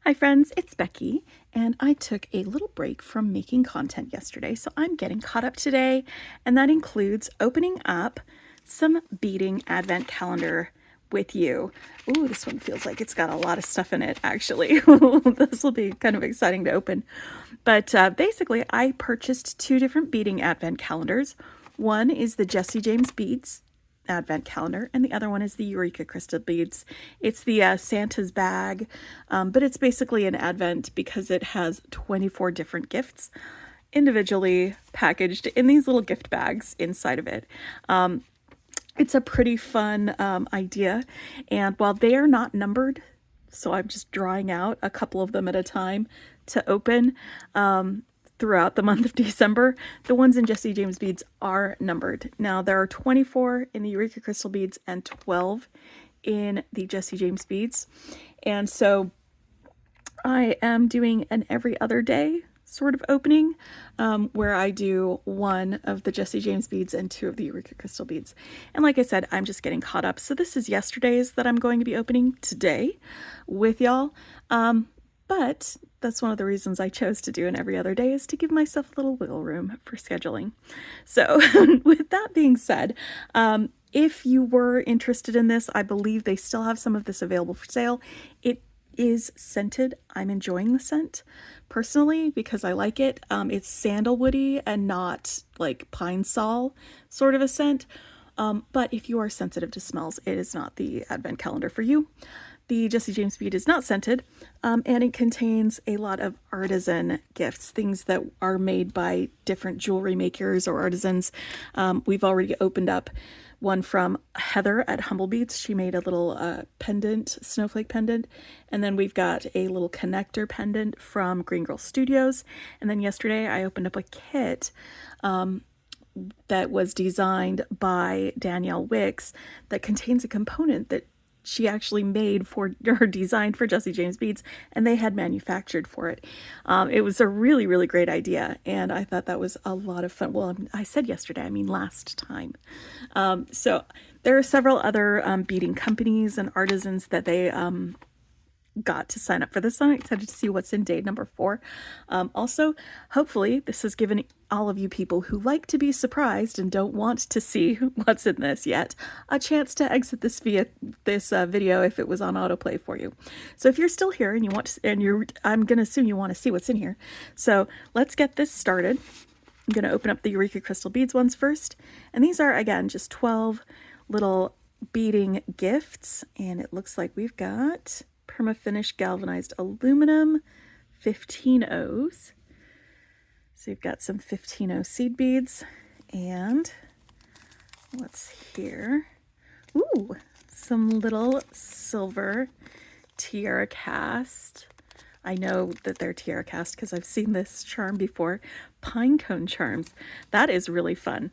Hi friends, it's Becky, and I took a little break from making content yesterday, so I'm getting caught up today, and that includes opening up some Beading Advent Calendar with you. Ooh, this one feels like it's got a lot of stuff in it, actually. This will be kind of exciting to open. But basically, I purchased two different Beading Advent Calendars. One is the Jesse James Beads Advent calendar, and the other one is the Eureka crystal beads. It's the Santa's bag, but it's basically an Advent because it has 24 different gifts individually packaged in these little gift bags inside of it. It's a pretty fun idea, and while they are not numbered, so I'm just drawing out a couple of them at a time to open throughout the month of December. The ones in Jesse James Beads are numbered. Now, there are 24 in the Eureka Crystal Beads and 12 in the Jesse James Beads. And so I am doing an every other day sort of opening where I do one of the Jesse James beads and two of the Eureka Crystal beads. And like I said, I'm just getting caught up. So this is yesterday's that I'm going to be opening today with y'all. But that's one of the reasons I chose to do an every other day, is to give myself a little wiggle room for scheduling. So with that being said, if you were interested in this, I believe they still have some of this available for sale. It is scented. I'm enjoying the scent personally because I like it. It's sandalwoody and not like pine sol sort of a scent. But if you are sensitive to smells, it is not the Advent calendar for you. The Jesse James bead is not scented, and it contains a lot of artisan gifts, things that are made by different jewelry makers or artisans. We've already opened up one from Heather at Humble Beads. She made a little pendant, snowflake pendant. And then we've got a little connector pendant from Green Girl Studios. And then yesterday I opened up a kit that was designed by Danielle Wicks that contains a component that she actually made for her design for Jesse James Beads, and they had manufactured for it. It was a really, really great idea, and I thought that was a lot of fun. Well, I said yesterday, I mean last time. So there are several other beading companies and artisans that they got to sign up for this. I'm excited to see what's in day number 4. Also, hopefully this has given all of you people who like to be surprised and don't want to see what's in this yet a chance to exit this video if it was on autoplay for you. So if you're still here and you want to, I'm gonna assume you want to see what's in here. So let's get this started. I'm gonna open up the Eureka Crystal Beads ones first, and these are again just 12 little beading gifts, and it looks like we've got perma-finish galvanized aluminum 15-0s. So you've got some 15-0 seed beads, and what's here? Ooh, some little silver tiara cast. I know that they're tiara cast because I've seen this charm before. Pine cone charms. That is really fun.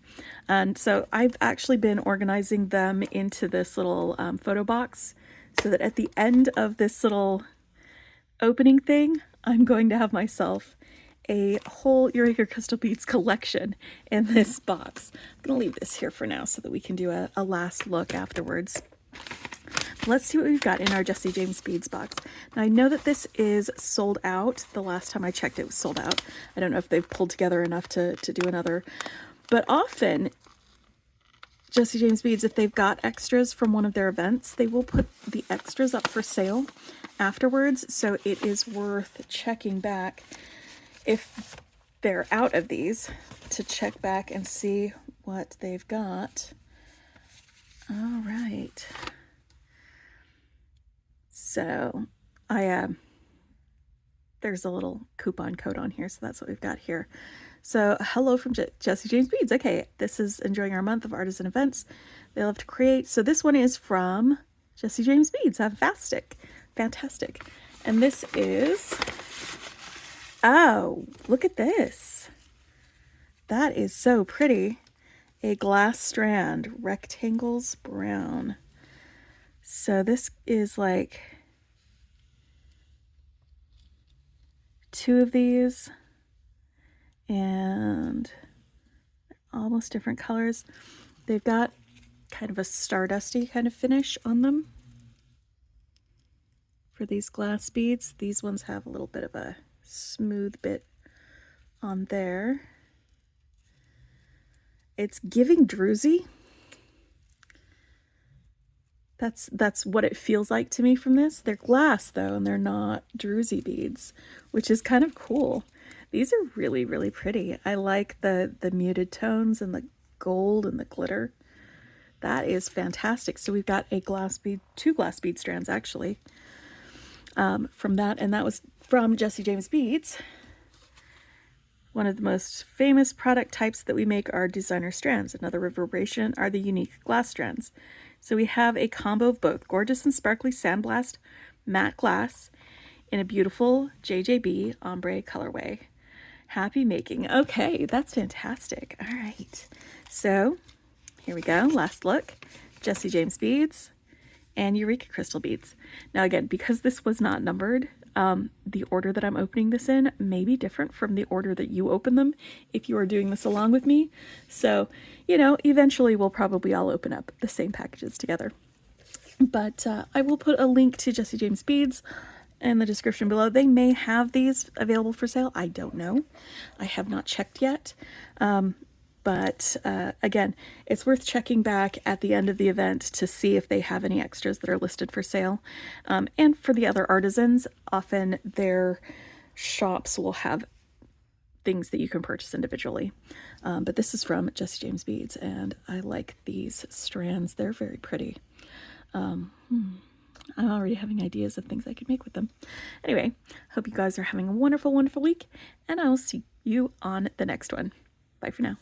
And so I've actually been organizing them into this little photo box, so that at the end of this little opening thing, I'm going to have myself a whole Eureka Crystal Beads collection in this box. I'm going to leave this here for now so that we can do a last look afterwards. Let's see what we've got in our Jesse James Beads box. Now, I know that this is sold out. The last time I checked, it was sold out. I don't know if they've pulled together enough to do another. But often, Jesse James Beads, if they've got extras from one of their events, they will put the extras up for sale afterwards. So it is worth checking back if they're out of these to check back and see what they've got. All right. So there's a little coupon code on here, so that's what we've got here. So hello from Jesse James Beads. Okay, this is enjoying our month of artisan events they love to create. So this one is from Jesse James Beads. Fantastic. And this is, oh, look at this. That is so pretty. A glass strand, rectangles brown. So this is like 2 of these, and almost different colors. They've got kind of a stardusty kind of finish on them. for these glass beads. These ones have a little bit of a smooth bit on there. It's giving druzy. That's what it feels like to me from this. They're glass though, and they're not druzy beads, which is kind of cool. These are really, really pretty. I like the muted tones and the gold and the glitter. That is fantastic. So we've got a glass bead, 2 glass bead strands actually, from that, and that was from Jesse James Beads. One of the most famous product types that we make are designer strands. Another reverberation are the unique glass strands. So we have a combo of both gorgeous and sparkly sandblast matte glass in a beautiful JJB ombre colorway. Happy making. Okay, that's fantastic. All right. So here we go. Last look. Jesse James Beads and Eureka crystal beads. Now again, because this was not numbered, the order that I'm opening this in may be different from the order that you open them if you are doing this along with me. So, you know, eventually we'll probably all open up the same packages together. But I will put a link to Jesse James Beads in the description below. They may have these available for sale. I don't know. I have not checked yet. But again, it's worth checking back at the end of the event to see if they have any extras that are listed for sale. And for the other artisans, often their shops will have things that you can purchase individually. But this is from Jesse James Beads, and I like these strands. They're very pretty. I'm already having ideas of things I could make with them. Anyway, hope you guys are having a wonderful, wonderful week, and I will see you on the next one. Bye for now.